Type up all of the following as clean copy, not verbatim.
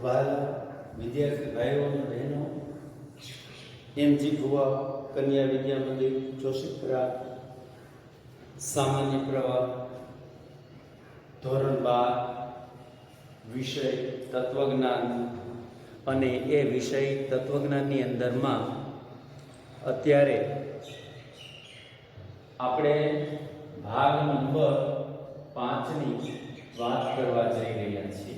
વાલા વિદ્યાર્થી ભાઈઓ અને બહેનો, એમજી ભુવા કન્યા વિદ્યા મંદિર જોશીપુરા સામાન્ય પ્રવાહ ધોરણ 12 વિષય તત્વજ્ઞાન, અને એ વિષય તત્વજ્ઞાનની અંદરમાં અત્યારે આપણે ભાગ નંબર 5 ની વાત કરવા જઈ રહ્યા છીએ.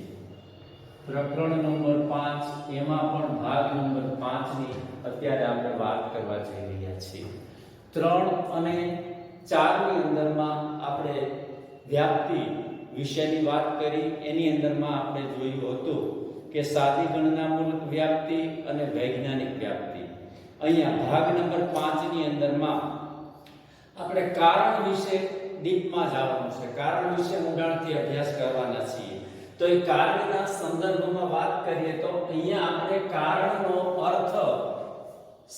પ્રકરણ નંબર 5, એમાં પણ ભાગ નંબર 5 ની અત્યારે આપણે વાત કરવા જઈ રહ્યા છીએ. 3 અને 4 ની અંદરમાં આપણે વ્યાપ્તિ વિશેની વાત કરી. એની અંદરમાં આપણે જોયું હતું કે સાદી ગણનામૂલક વ્યાપ્તિ અને વૈજ્ઞાનિક વ્યાપ્તિ. અહીંયા ભાગ નંબર 5 ની અંદરમાં આપણે કારણ વિશે ડીપમાં જવાનું છે. કારણ વિશે ઊંડાણથી અભ્યાસ કરવાના છીએ. તો એ કારણના સંદર્ભમાં વાત કરીએ તો અહીંયા આપણે કારણનો અર્થ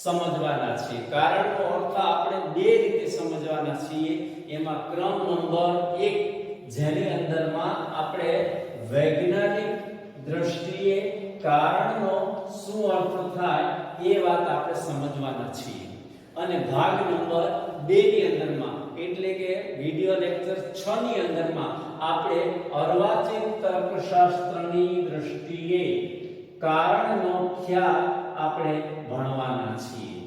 સમજવાના છીએ. કારણનો અર્થ આપણે બે રીતે સમજવાના છીએ. એમાં ક્રમ નંબર 1, જેની અંદરમાં આપણે વૈજ્ઞાનિક દ્રષ્ટિએ કારણનો શું અર્થ થાય એ વાત આપણે સમજવાના છીએ. અને ભાગ નંબર 2 ની અંદરમાં, એટલે કે વિડિયો લેક્ચર 6 ની અંદરમાં આપણે અર્વાચીન તર્કશાસ્ત્રની દ્રષ્ટિએ કારણનો ખ્યાલ આપણે ભણવાના છીએ.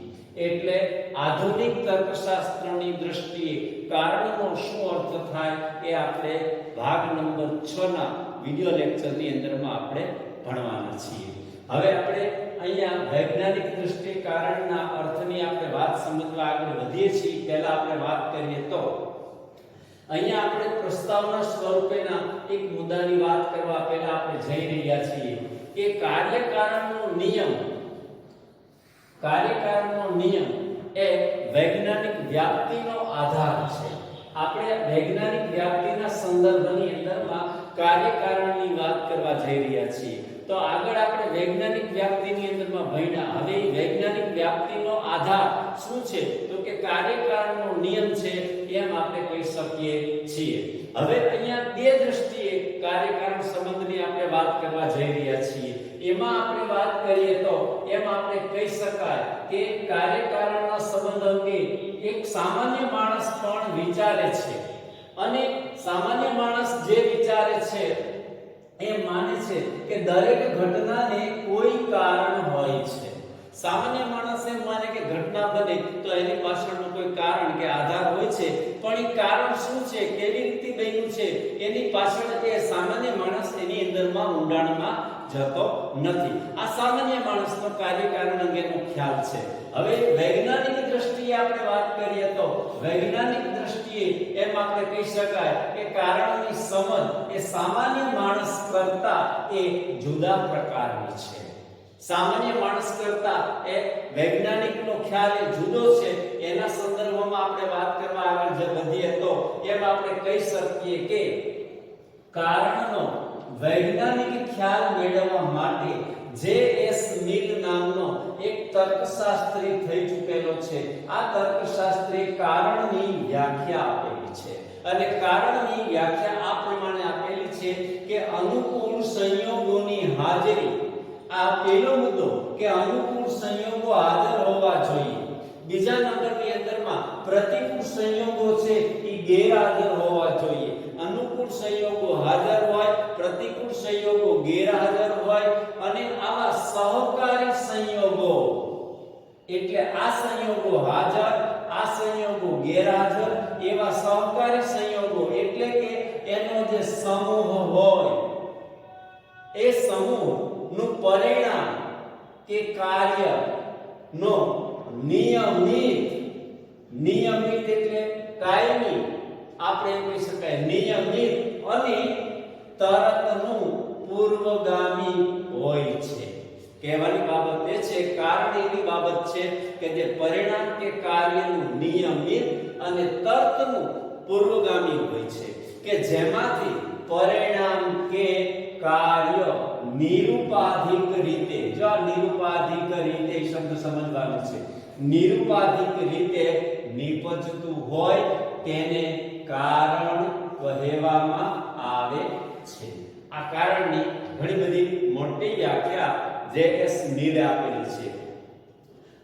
એટલે આધુનિક તર્કશાસ્ત્રની દ્રષ્ટિએ કારણનો શું અર્થ થાય એ આપણે ભાગ નંબર 6 ના વિડિયો લેક્ચરની અંદરમાં આપણે ભણવાના છીએ. હવે આપણે અહીંયા વૈજ્ઞાનિક દ્રષ્ટિએ કારણના અર્થની આપણે વાત સમજવા આગળ વધીએ છીએ. પહેલા આપણે વાત કરીએ તો અહીંયા આપણે પ્રસ્તાવના સ્વરૂપેના એક મુદ્દાની વાત કરવા પહેલા આપણે જઈ રહ્યા છીએ કે કાર્યકારણનો નિયમ એ વૈજ્ઞાનિક વ્યાપ્તિનો આધાર છે. આપણે વૈજ્ઞાનિક વ્યાપ્તિના સંદર્ભની અંદરમાં કાર્યકારણની વાત કરવા જઈ રહ્યા છીએ. તો આગળ આપણે વૈજ્ઞાનિક વ્યાપ્તિની અંદરમાં ભણ્યા. હવે વૈજ્ઞાનિક વ્યાપ્તિનો આધાર શું છે? તો કે કાર્યકારણનો નિયમ છે એમ આપણે કહી શકીએ છીએ. હવે અહીંયા બે દ્રષ્ટિએ કાર્યકારણ સંબંધની આપણે વાત કરવા જઈ રહ્યા છીએ. એમાં આપણે વાત કરીએ તો એમ આપણે કહી શકાય કે કાર્યકારણના સંબંધ અંગે એક સામાન્ય માણસ પણ વિચારે છે. અને સામાન્ય માણસ જે વિચારે છે એ માને છે કે દરેક ઘટનાને કોઈ કારણ હોય છે. સામાન્ય માણસ એમ માને કે ઘટના બને તો એની પાછળનું કોઈ કારણ કે આધાર હોય છે, પણ એ કારણ શું છે, કેવી રીતે બન્યું છે, એની પાછળ એ સામાન્ય માણસ એની અંદરમાં ઊંડાણમાં જતો નથી. આ સામાન્ય માણસનો કાર્યકારણ અંગેનો ખ્યાલ છે. હવે વૈજ્ઞાનિક દ્રષ્ટિએ આપણે વાત કરીએ તો વૈજ્ઞાનિક દ્રષ્ટિએ એમ આપણે કહી શકાય કે કારણની સમજ એ સામાન્ય માણસ કરતા એ જુદા પ્રકારની છે. સામાન્ય માણસ કરતા એ વૈજ્ઞાનિકનો ખ્યાલ એ જુદો છે. એના સંદર્ભમાં આપણે વાત કરવા આગળ વધીએ તો એમ આપણે કહી શકીએ કે કારણનો વૈજ્ઞાનિક ખ્યાલ મેળવવા માટે જે.એસ. મિલ નામનો એક તર્કશાસ્ત્રી થઈ ચૂકેલો છે. આ તર્કશાસ્ત્રી કારણની વ્યાખ્યા આપેલી છે. અને કારણની વ્યાખ્યા આ પ્રમાણે આપેલી છે કે અનુકૂળ સંયોગોની હાજરી. આ પહેલો મુદ્દો કે અનુકૂળ સંયોગો હાજર હોવા જોઈએ. બીજા નંબરની અંદરમાં પ્રતિકૂળ સંયોગો છે એ ગેરહાજર હોવા જોઈએ. અનુકૂળ સંયોગો હાજર હોય, પ્રતિકૂળ સંયોગો ગેરહાજર હોય, અને આવા સહકારી સંયોગો એટલે આ સંયોગો હાજર, આ સંયોગો ગેરહાજર, એવા સહકારી સંયોગો એટલે કે એનો જે સમૂહ હોય એ સમૂહનું પરિણામ કે કાર્ય નો નિયમિત એટલે કાયમી, આપણે એમ કહી શકાય નિયમિત અને તરતનું પૂર્વગામી હોય છે. કહેવાની બાબત એ છે, કારણ એવી બાબત છે કે જે પરિણામ કે કાર્યનું નિયમિત અને તરતનું પૂર્વગામી હોય છે, કે જેમાંથી પરિણામ કે કાર્ય નિરુપાધિક રીતે, જો આ નિરુપાધિક રીતે શબ્દ સમજવાનો છે, નિરુપાધિક રીતે નિપજતું હોય તેને કારણ કહેવામાં આવે છે. આ કારણની ઘણી બધી મોટી વ્યાખ્યા જે.એસ. મીરે આપેલી છે.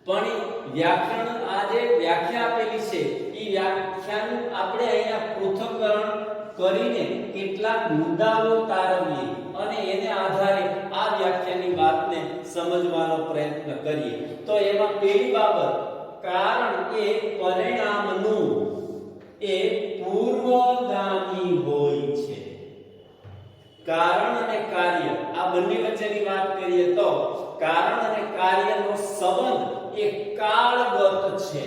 પણ વ્યાકરણ આ જે વ્યાખ્યા આપેલી છે એ વ્યાખ્યાનું આપણે અહીંયા પૃથ્થકરણ કરીને કેટલાક મુદ્દાઓ તારવીએ અને એને આધારે આ વ્યાખ્યાની વાતને સમજવાનો પ્રયત્ન કરીએ. તો એમાં પહેલી બાબત, કારણ એ પરિણામનું એ પૂર્વગામી હોય છે. કારણ અને કાર્ય આ બંને વચ્ચેની વાત કરીએ તો કારણ અને કાર્યનો સંબંધ એ કાળગત છે.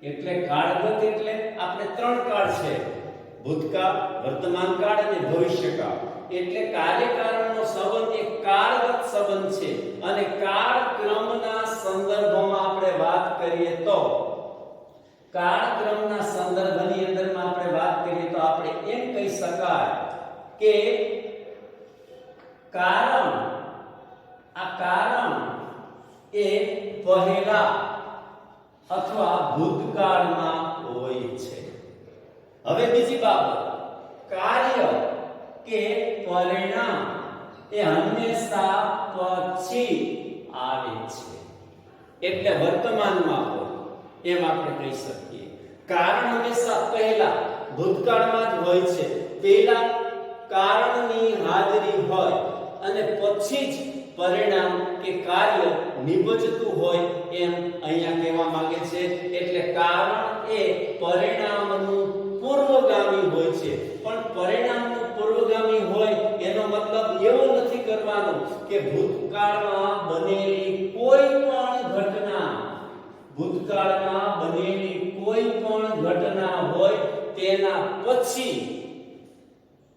એટલે કાળગત એટલે આપણે ત્રણ કાળ છે, ભૂતકાળ, વર્તમાન કાળ અને ભવિષ્યકાળ. એટલે કાર્યકારણનો સંબંધ એ કાળગત સંબંધ છે. અને કાળક્રમના સંદર્ભમાં આપણે વાત કરીએ તો કાળક્રમના સંદર્ભની અંદરમાં આપણે વાત કરીએ તો આપણે એમ કહી શકાય કે કારણ એ પહેલા અથવા ભૂતકાળમાં હોય છે. હવે બીજી બાબત, કાર્ય કે પરિણામ એ હંમેશા પછી આવે છે. એટલે વર્તમાનમાં હોય એમ આપણે કહી શકીએ. કારણ હંમેશા પહેલા ભૂતકાળમાં જ હોય છે. પહેલા કારણની હાજરી હોય અને પછી જ પરિણામ કે કાર્ય નિપજતું હોય એમ અહીંયા કહેવા માંગે છે. એટલે કારણ એ પરિણામનું પૂર્વગામી હોય છે. પણ પરિણામનું પૂર્વગામી હોય એનો મતલબ એવો નથી કરવાનો કે ભૂતકાળમાં બનેલી કોઈ પણ ઘટના હોય તેના પછી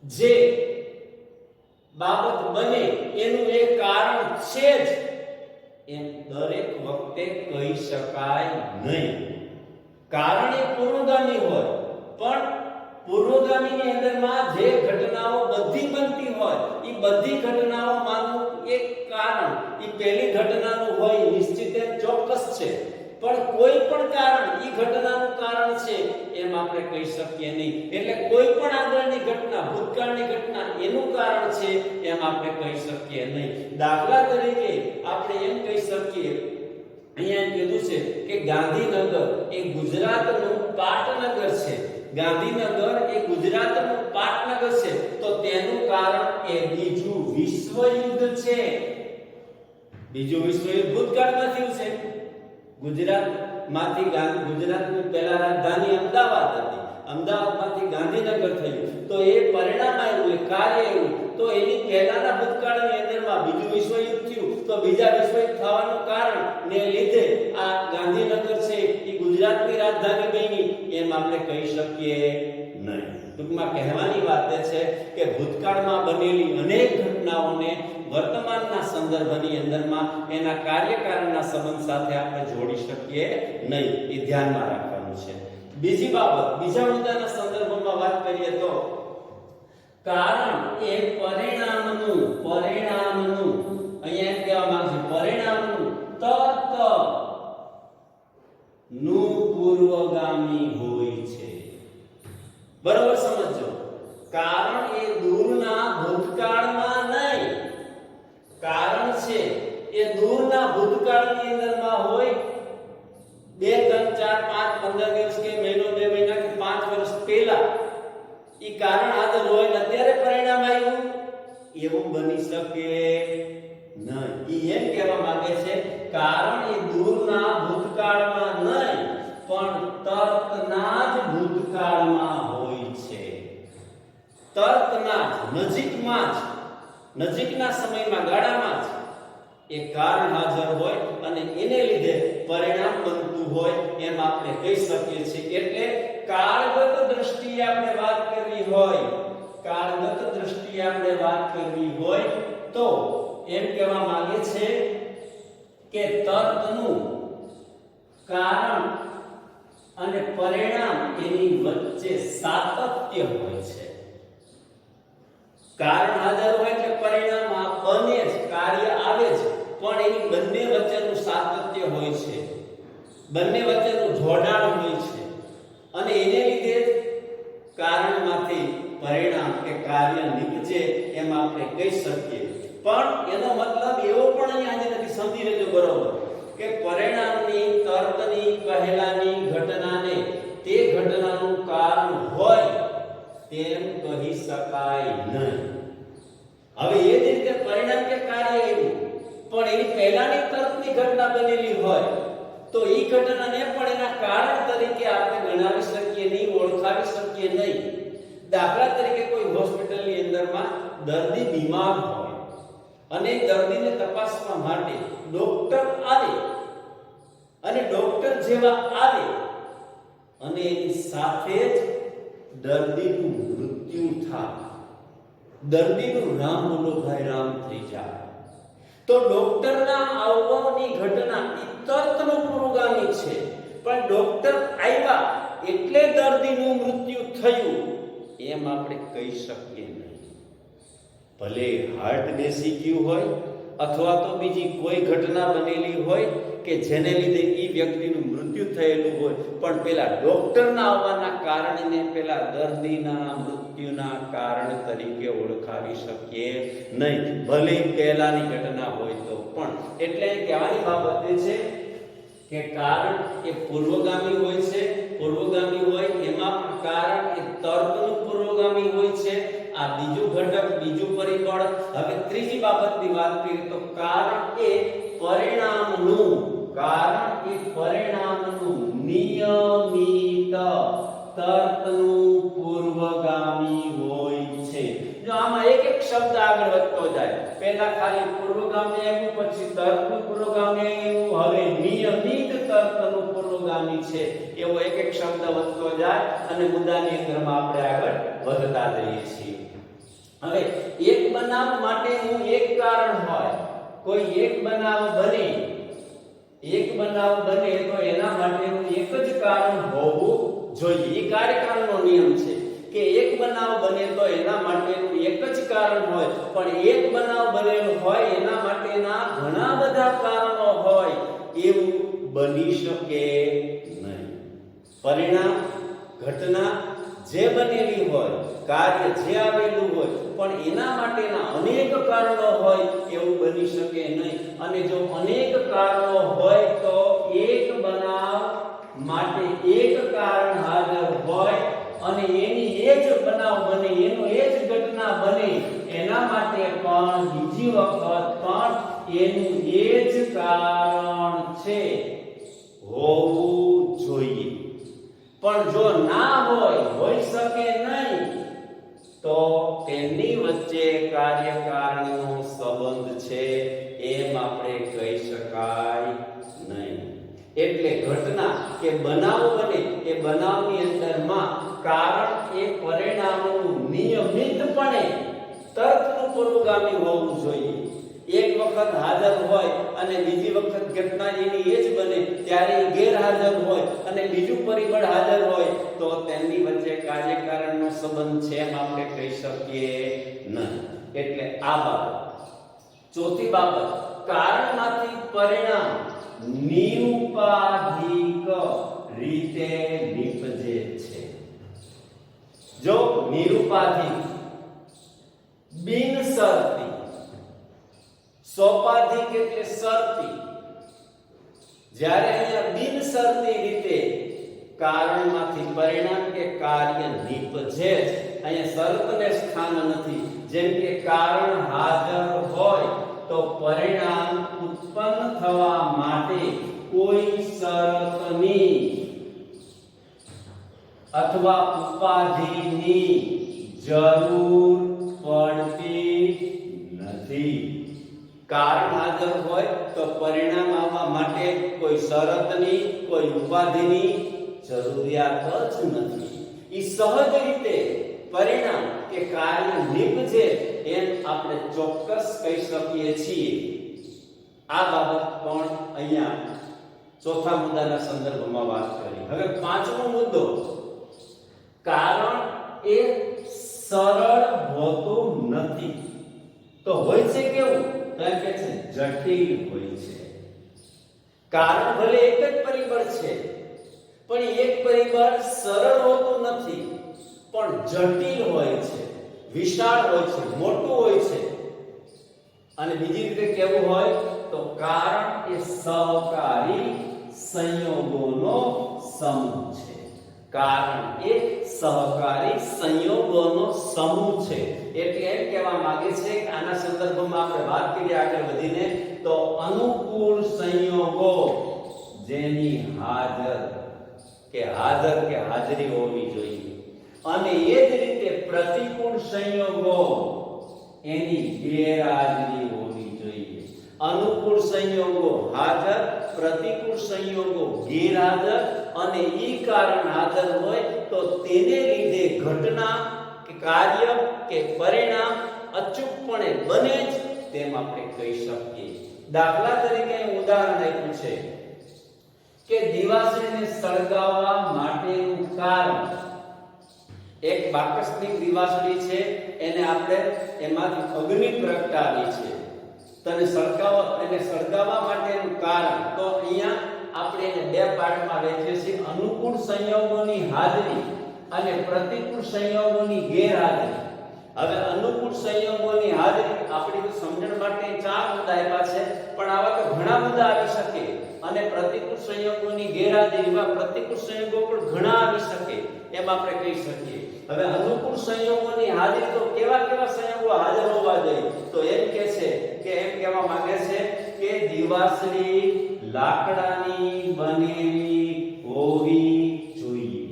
જે બાબત બને એનું એ કારણ છે જ એમ દરેક વખતે કહી શકાય નહીં. કારણ એ પૂર્વગામી હોય પણ પૂર્વગામીની અંદરમાં જે ઘટનાઓ બધી બનતી હોય એ બધી ઘટનાઓમાંનું એક કારણ એ પહેલી ઘટનાનું હોય નિશ્ચિત ચોક્કસ છે. પણ કોઈ પણ કારણ એ ઘટનાનું કારણ છે એમ આપણે કહી શકીએ નહીં. એટલે કોઈ પણ આગળની ઘટના, ભૂતકાળની ઘટના એનું કારણ છે એમ આપણે કહી શકીએ નહીં. દાખલા તરીકે આપણે એમ કહી શકીએ, અહીંયા કીધું છે કે ગાંધીનગર એ ગુજરાતનું પાટનગર છે. ગાંધીનગર એ ગુજરાતનું પાટનગર છે તો તેનું કારણ એ બીજું વિશ્વયુદ્ધ છે. બીજું વિશ્વયુદ્ધ ભૂતકાળમાં થયું છે. ગુજરાતની પહેલા રાજધાની અમદાવાદ હતી. અમદાવાદમાંથી ગાંધીનગર થયું તો એ પરિણામ આવ્યું, એ કાર્ય આવ્યું. તો એની પહેલાના ભૂતકાળની અંદરમાં બીજું વિશ્વયુદ્ધ થયું તો બીજા વિશ્વયુદ્ધ થવાનું કારણ ને લીધે આ ગાંધીનગર છે એ ગુજરાતની રાજધાની બની એમ આપણે કહી શકીએ નહીં. ટૂંકમાં કહેવાની વાત એ છે કે ભૂતકાળમાં બનેલી અનેક ઘટનાઓને વર્તમાનના સંદર્ભની અંદરમાં એના કાર્યકારણના સંબંધ સાથે આપણે જોડી શકીએ નહીં. એ ધ્યાનમાં રાખવાનું છે. બીજી બાબત, બીજા મુદ્દાના સંદર્ભમાં વાત કરીએ તો કારણ એ પરિણામનું અહીંયા કહેવા માંગે છે પરિણામનું તર્ક નું પૂર્વગામી હોય છે. બરોબર સમજો. કારણ એ દૂરના ભૂતકાળમાં નહીં, કારણ છે એ દૂરના ભૂતકાળની અંદરમાં હોય 2, 3, 4, 5, 15 દિવસ કે મહિનો, 2 મહિના કે 5 વર્ષ પહેલા ઈ કારણ હાજર હોય ને અત્યારે પરિણામ આવ્યું એવું બની શકે નહીં. ઈ એમ કહેવા માંગે છે કારણ એ દૂરના ભૂતકાળમાં નહીં પણ તર્કના જ ભૂતકાળમાં હોય છે. તર્કના જ નજીકના સમયમાં ગાળામાં જ એ કારણ હાજર હોય અને એને લીધે પરિણામ બનતું હોય એમ આપણે કહી શકીએ છીએ. એટલે કાળગત દ્રષ્ટિએ આપણે વાત કરવી હોય તો એમ કહેવા માંગે છે કે તર્કનું કારણ અને પરિણામ એની વચ્ચે સાતત્ય હોય છે. કારણ હાજર હોય એટલે પરિણામ બને જ, કાર્ય આવે જ, પણ એની બંને વચ્ચેનું સાતત્ય હોય છે, બંને વચ્ચેનું જોડાણ હોય છે અને એને લીધે કારણમાંથી પરિણામ કે કાર્ય નીકળે નીપજે એમ આપણે કહી શકીએ. પણ એનો મતલબ એવો પણ અહીંયા નથી, સમજી લેજો બરોબર, કે પરિણામની તર્કની પહેલાની ઘટનાને તે ઘટનાનું કારણ હોય તેમ કહી શકાય નહીં. હવે એ જ રીતે પરિણામ કે કાર્ય એવું, પણ એની પહેલાની તર્કની ઘટના બનેલી હોય તો એ ઘટનાને પણ એના કારણ તરીકે આપણે ગણાવી શકીએ નહીં, ઓળખાવી શકીએ નહીં. દાખલા તરીકે કોઈ હોસ્પિટલની અંદરમાં દર્દી બીમાર હોય અને દર્દીને તપાસવા માટે ડોક્ટર આવે અને ડોક્ટર જેવા આવે અને એની સાથે જ દર્દીનું મૃત્યુ થાય, દર્દીનું રામ બોલો ભાઈ રામ થઈ જાય, તો ડોક્ટરના આવવાની ઘટના એ તર્કનું પુરોગામી છે. પણ ડોક્ટર આવ્યા એટલે દર્દીનું મૃત્યુ થયું એમ આપણે કહી શકીએ નહીં. ભલે હાર્ટ બેસી ગયું હોય અથવા તો બીજી કોઈ ઘટના બનેલી હોય કે જેને લીધે એ વ્યક્તિનું મૃત્યુ થયેલું હોય, પણ પેલા ડોક્ટરના આવવાના કારણને પેલા દર્દીના મૃત્યુના કારણ તરીકે ઓળખાવી શકીએ નહીં, ભલે પહેલાની ઘટના હોય તો પણ. એટલે કહેવાની બાબત એ છે કે કારણ એ પૂર્વગામી હોય છે, પૂર્વગામી હોય એમાં કારણ એ તર્કનું પૂર્વગામી હોય છે. આ બીજું ઘટક, બીજું પરિબળ. હવે ત્રીજી બાબતની વાત કરીએ તો કારણ એ પરિણામનું, કારણ એ પરિણામનું નિયમિત તર્કનું પૂર્વગામી હોય છે. જો આમાં એક એક શબ્દ આગળ વધતો જાય, પહેલા ખાલી પૂર્વગામી આવ્યું, પછી તર્કનું પૂર્વગામી આવ્યું, હવે નિયમિત તર્કનું પૂર્વગામી છે, એવો એક એક શબ્દ વધતો જાય અને મુદ્દાની અંદરમાં આપણે આગળ વધતા જઈએ છીએ. હવે એક બનાવ માટેનું એક કારણ હોય, કોઈ એક બનાવ બને, એક બનાવ બને તો એના માટેનું એક જ કારણ હોવું જોઈએ. એ કાર્યકારણનો નિયમ છે કે એક બનાવ બને તો એના માટેનું એક જ કારણ હોય, પણ એક બનાવ બનેલો હોય એના માટેના ઘણા બધા કારણો હોય એવું બની શકે નહીં. પરિણામ, ઘટના જે બનેલી હોય, કાર્ય જે આવેલું હોય, પણ એના માટેના અનેક કારણો હોય એવું બની શકે નહીં. અને જો અનેક કારણો હોય તો એક બનાવ માટે એક કારણ હાજર હોય અને એની એ જ બનાવ બને, એનો એ જ ઘટના બને, એના માટે પણ બીજી વખત પણ એનું એ જ કારણ છે હોવું જોઈએ. પણ જો ના હોય, હોઈ શકે નહીં, તો તેમની વચ્ચે કાર્યકારણનો સંબંધ છે એમ આપણે કહી શકાય નહીં. એટલે ઘટના કે બનાવ બને એ બનાવની અંદરમાં કારણ એ પરિણામનું નિયમિતપણે તર્કનું પૂર્વગામી હોવું જોઈએ. એક વખત હાજર હોય અને બીજી વખત ઘટના એની એ જ બને ત્યારે ગેરહાજર હોય અને બીજું પરિબળ હાજર હોય તો તેમની વચ્ચે કાર્યકારણનો સંબંધ છે એમ આપણે કહી શકીએ નહીં. એટલે આ બાબત. ચોથી બાબત, કારણમાંથી પરિણામ નિરુપાધિક રીતે નિપજે છે. જો નિરુપાધિક, બિનશરતી, સોપાધિક એટલે શરતી, જ્યારે અહીંયા બિનશરતી રીતે કારણમાંથી પરિણામ કે કાર્ય નિપજે છે, અહીંયા શરતને સ્થાન નથી. જેમ કે કારણ હાજર હોય તો પરિણામ ઉત્પન્ન થવા માટે કોઈ શરતની અથવા ઉપાધિની જરૂર પડતી નથી. કારણ હાજર હોય તો પરિણામ આવવા માટે કોઈ શરતની, કોઈ ઉપાધિની જરૂરિયાત જ નથી. એ સહજ રીતે પરિણામ કે કાર્ય નિપજે એમ આપણે ચોક્કસ કહી શકીએ છીએ. આ બાબત પણ અહીંયા ચોથા મુદ્દાના સંદર્ભમાં વાત કરી. હવે પાંચમો મુદ્દો, કારણ એ સરળ હોતું નથી. તો હોય છે કેવું? તો એમ કે છે જટિલ હોય છે. કારણ ભલે એક જ પરિબળ છે, પણ એક પરિબળ સરળ હોતું નથી, પણ જટિલ હોય છે. વિશાળ હોય છે, મોટું હોય છે. અને બીજી રીતે કેવું હોય તો કારણ એ સહકારી સંયોગોનો સમૂહ છે. કારણ એ સહકારી સંયોગોનો સમૂહ છે. એટલે એમ કહેવા માંગે છે કે આના સંદર્ભમાં આપણે વાત કરીએ આગળ વધીને તો અનુકૂળ સંયોગો જેની હાજરી હોવી જોઈએ અને એ જ રીતે પ્રતિકૂળ સંયોગો એની ગેરહાજરી હોવી જોઈએ. અનુકૂળ સંયોગો હાજર, પ્રતિકૂળ સંયોગો ગેરહાજર અને ઈ કારણ હાજર હોય તો તેને લીધે ઘટના કે કાર્ય કે પરિણામ અચૂકપણે બને જ તેમ આપણે કહી શકીએ. દાખલા તરીકે ઉદાહરણ આપ્યું છે કે દિવાસળીને સળગાવવા માટેનું કારણ એક બાકસની દિવાસળી છે, એને આપણે એમાંથી અગ્નિ પ્રગટાવી છે. તને સળગાવવા માટેનું કારણ તો અહીંયા આપણે એને બે પાર્ટમાં વહેંચીએ છીએ, અનુકૂળ સંયોગોની હાજરી અને પ્રતિકૂળ સંયોગોની ગેરહાજરી. હવે અનુકૂળ સંયોગોની હાજરી આપણી તો સમજણ માટે 4 મુદ્દા આપ્યા છે, પણ આવા તો ઘણા મુદ્દા આવી શકે. અને પ્રતિકૂળ સંયોગોની ગેરહાજરીમાં પ્રતિકૂળ સંયોગો પણ ઘણા આવી શકે એમ આપણે કહી શકીએ. હવે અનુકૂળ સંયોગોની હાજરી તો કેવા સંયોગો હાજર હોવા જોઈએ તો એમ કહે છે કે એમ કહેવા માંગે છે કે દિવાસળી લાકડાની બનેલી હોવી જોઈએ.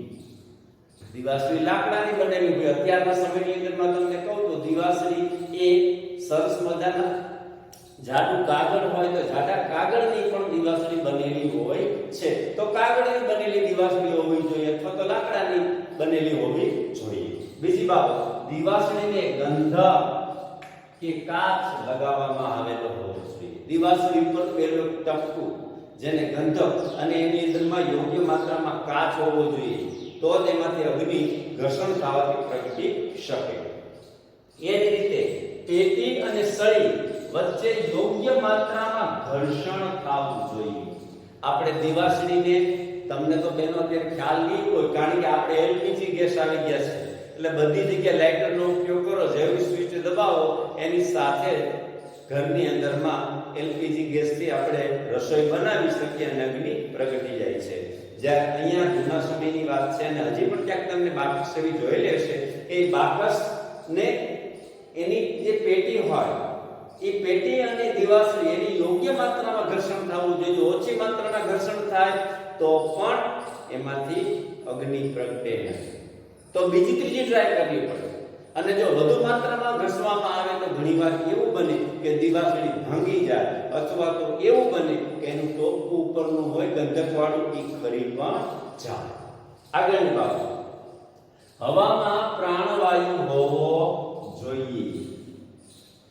દિવાસળી લાકડાની બનેલી હોય. અત્યારના સમયની અંદરમાં તમને કહું તો દિવાસળી એ સરસ મજાના જાડું કાગળ હોય તો જાડા કાગળની પણ દિવાસળી બનેલી હોય છે. તો કાગળની બનેલી દિવાસળી હોવી જોઈએ અથવા તો લાકડાની બનેલી હોવી જોઈએ. બીજી બાબત, દિવાસળીને ગંધક કે કાચ લગાવવામાં આવેલો હોવો જોઈએ. દિવાસળી ઉપર પેલું ટપકું જેને ગંધક અને એની અંદરમાં યોગ્ય માત્રામાં કાચ હોવો જોઈએ તો તેમાંથી અગ્નિ ઘર્ષણ થવાથી પ્રગટી શકે. એ જ રીતે પેટી અને સળી વચ્ચે યોગ્ય માત્રામાં ઘર્ષણ થવું જોઈએ. આપણે દિવાસળીને તમને તો બેનો અત્યારે ખ્યાલ નહીં હોય કારણ કે આપણે એલપીજી ગેસ આવી ગયા છે એટલે બધી જગ્યાએ લાઇટરનો ઉપયોગ કરો. જેવી સ્વિચ દબાવો એની સાથે ઘરની અંદરમાં એલપીજી ગેસથી આપણે રસોઈ બનાવી શકીએ અને અગ્નિ પ્રગટી જાય છે. જ્યારે અહીંયા જૂના સમયની વાત છે અને હજી પણ ક્યાંક તમને બાકસ એવી જોયેલી હશે. એ બાકસને એની જે પેટી હોય એ પેટી અને દિવાસળી એની યોગ્ય માત્રામાં ઘર્ષણ થવું જોઈએ. ઓછી માત્રામાં ઘર્ષણ થાય તો પણ એમાંથી અગ્નિ પ્રગટે નહીં. તો બીજી ત્રીજી ટ્રાય કરવી પડે. અને જો વધુ માત્રામાં ઘસવામાં આવે તો ઘણીવાર એવું બને કે દિવાસળી ભાંગી જાય અથવા તો એવું બને કે એનું ટોપકું ઉપરનું હોય ગંધકવાળું એ ખરી પણ જાય. આગળની બાબત, હવામાં પ્રાણવાયુ હોવો જોઈએ.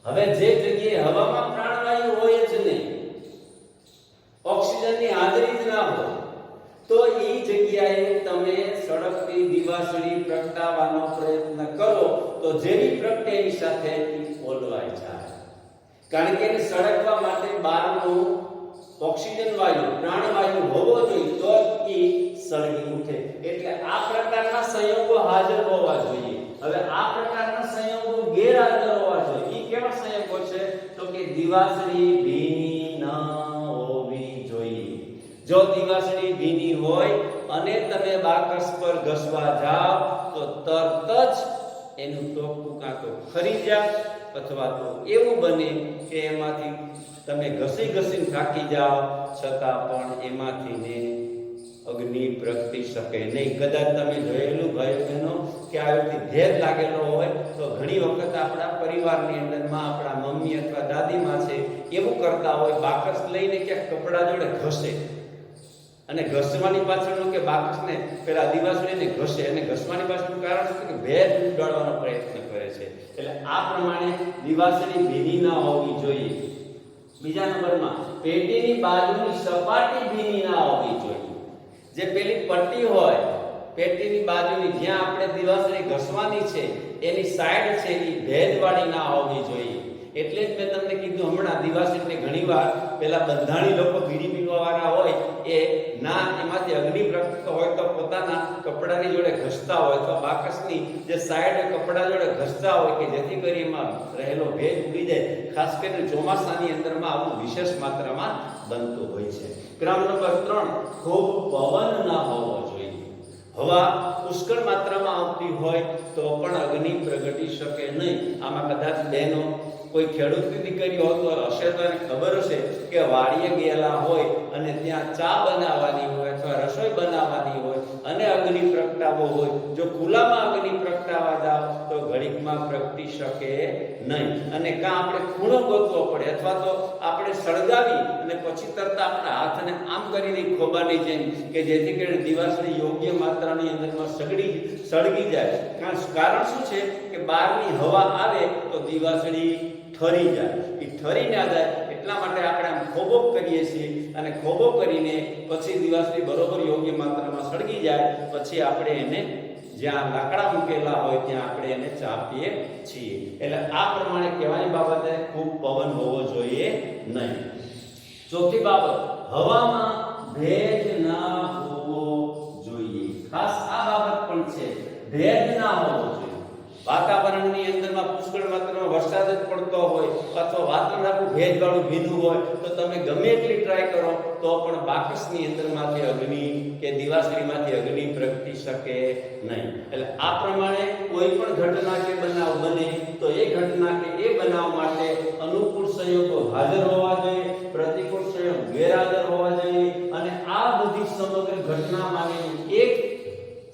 હવે જે જગ્યાએ હવામાં પ્રાણવાયુ હોય જ નહીં, ઓક્સિજનની હાજરી જ ના હોય તો એ જગ્યાએ તમે સળગતી દિવાસળી પ્રગટાવવાનો પ્રયત્ન કરો તો જેવી પ્રગટે એની સાથે ઓલવાઈ જાય. કારણ કે એને સળગવા માટે બહારનું ઓક્સિજન વાયુ પ્રાણવાયુ હોવો જોઈએ તો એ સળગી ઉઠે. એટલે આ પ્રકારના સંયોગો હાજર હોવા જોઈએ. હવે આ પ્રકારના સંયોગો ગેરહાજર હોવા જોઈએ. એ કેવા સંયોગો છે તો કે દિવાસળી ભીની ન હોવી જોઈએ. જો દિવાસળી ભીની હોય અને તમે બાકસ પર ઘસવા જાઓ તો તરત જ એનું ટોપકું કાં તો ખરી જાય અથવા તો એવું બને કે એમાંથી તમે ઘસીને થાકી જાઓ છતાં પણ એમાંથી ને અગ્નિ પ્રગટી શકે નહીં. કદાચ તમે જોયેલું ભાઈ બહેનો કે આ વ્યક્તિ ભેદ લાગેલો હોય તો ઘણી વખત આપણા પરિવારની અંદરમાં આપણા મમ્મી અથવા દાદીમાં છે એવું કરતા હોય, બાકસ લઈને ક્યાંક કપડા જોડે ઘસે અને ઘસવાની પાછળનું કે બાકસને પેલા દિવાસળીને ઘસે અને ઘસવાની પાછળનું કારણ શું કે ભેદ ઉડાડવાનો પ્રયત્ન કરે છે. એટલે આ પ્રમાણે દિવાસળી ભીની ના હોવી જોઈએ. બીજા નંબરમાં પેટીની બાજુની સપાટી ભીની ના હોવી જોઈએ. જે પેલી પટ્ટી હોય પેટીની બાજુની જ્યાં આપણે દિવાસળી ઘસવાની છે એની સાઈડ છે એ ભેદવાળી ના હોવી જોઈએ. એટલે જ મેં તમને કીધું હમણાં દિવાસ એટલે ઘણીવાર પેલા બંધાણી લોકો બીડી પીવા વાળા હોય એ ના એમાંથી અગ્નિ પ્રગટતો હોય તો પોતાના કપડાની જોડે ઘસતા હોય તો બાકસની જે સાઈડ કપડા જોડે ઘસતા હોય કે જેથી કરી એમાં રહેલો ભેજ ઉડી જાય. ખાસ કરીને ચોમાસાની અંદરમાં આવું વિશેષ માત્રામાં બનતું હોય છે. ક્રમ નંબર 3, ખૂબ પવન ના હોવો જોઈએ. હવા પુષ્કળ માત્રામાં આવતી હોય તો પણ અગ્નિ પ્રગટી શકે નહીં. આમાં કદાચ બહેનો કોઈ ખેડૂતની દીકરી હોય તો હશે તો એને ખબર હશે કે વાડીએ ગયેલા હોય અને ત્યાં ચા બનાવવાની હોય અથવા રસોઈ બનાવવાની હોય અને અગ્નિ પ્રગટાવવો હોય, જો ખુલ્લામાં અગ્નિ પ્રગટાવવા જાવ તો ઘડીકમાં પ્રગટી શકે નહીં. અને કાં આપણે ખૂણો ગોતવો પડે અથવા તો આપણે સળગાવી અને પછી તરત આપણા હાથને આમ કરીને ખોબાની જેમ કે જેથી કરીને દિવાસળી યોગ્ય માત્રાની અંદરમાં સળગી જાય. કારણ શું છે કે બહારની હવા આવે તો દિવાસળી ઠરી જાય. એ ઠરી ના જાય એટલા માટે આપણે આમ ખોબો કરીએ છીએ અને ખોબો કરીને પછી દિવાસળી બરોબર યોગ્ય માત્રામાં સળગી જાય પછી આપણે એને જ્યાં લાકડા મૂકેલા હોય ત્યાં આપણે એને ચાપીએ છીએ. એટલે આ પ્રમાણે કહેવાની બાબતે ખૂબ પવન હોવો જોઈએ નહીં. ચોથી બાબત, હવામાં ભેજ ના હોવો જોઈએ. ખાસ આ બાબત પણ છે, ભેજ ના હોવો જોઈએ. વાતાવરણની અંદરમાં પુષ્કળ માત્રામાં વરસાદ જ પડતો હોય અથવા વાતાવરણ આખું ભેજવાળું ભીનું હોય તો તમે ગમે એટલી ટ્રાય કરો તો પણ બાકસની અંદરમાંથી અગ્નિ કે દિવાસળીમાંથી અગ્નિ પ્રગટી શકે નહીં. એટલે આ પ્રમાણે કોઈ પણ ઘટના કે બનાવ બને તો એ ઘટના કે એ બનાવ માટે અનુકૂળ સંયોગો હાજર હોવા જોઈએ, પ્રતિકૂળ સંયોગ ગેરહાજર હોવા જોઈએ અને આ બધી સમગ્ર ઘટનામાંની એક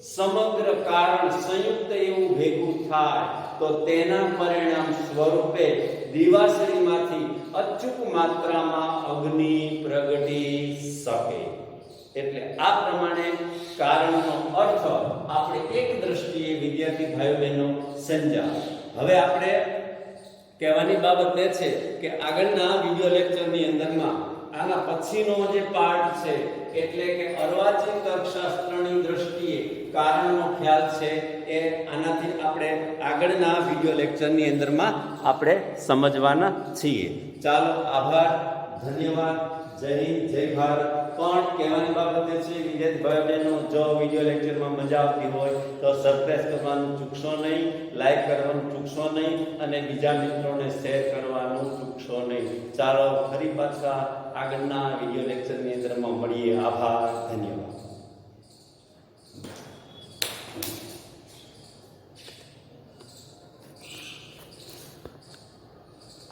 સમગ્ર કારણ સંયુક્ત એવું ભેગું થાય તો તેના પરિણામ સ્વરૂપે દિવાસળીમાંથી અચૂક માત્રામાં અગ્નિ પ્રગટી શકે. એટલે આ પ્રમાણે કારણનો અર્થ આપણે એક દ્રષ્ટિએ વિદ્યાર્થી ભાઈઓ બહેનો સમજ્યા. હવે આપણે કહેવાની બાબત એ છે કે આગળના વિડિયો લેક્ચરની અંદરમાં આના પછીનો જે પાર્ટ છે એટલે કે અર્વાચીન તર્કશાસ્ત્રની દ્રષ્ટિએ કારણનો ખ્યાલ છે એ આનાથી આપણે આગળના વિડિયો લેક્ચરની અંદરમાં આપણે સમજવાના છીએ. ચાલો, આભાર, ધન્યવાદ, જય હિન્દ, જય ભારત. પણ કહેવાની બાબત એ છે વિદ્યાર્થી ભાઈ બહેનો, જો વિડિયો લેક્ચરમાં મજા આવતી હોય તો સબસ્ક્રાઇબ કરવાનું ચૂકશો નહીં, લાઈક કરવાનું ચૂકશો નહીં અને બીજા મિત્રોને શેર કરવાનું ચૂકશો નહીં. ચાલો, ફરી પાછા આગળના વિડિયો લેક્ચરની અંદરમાં મળીએ. આભાર, ધન્યવાદ.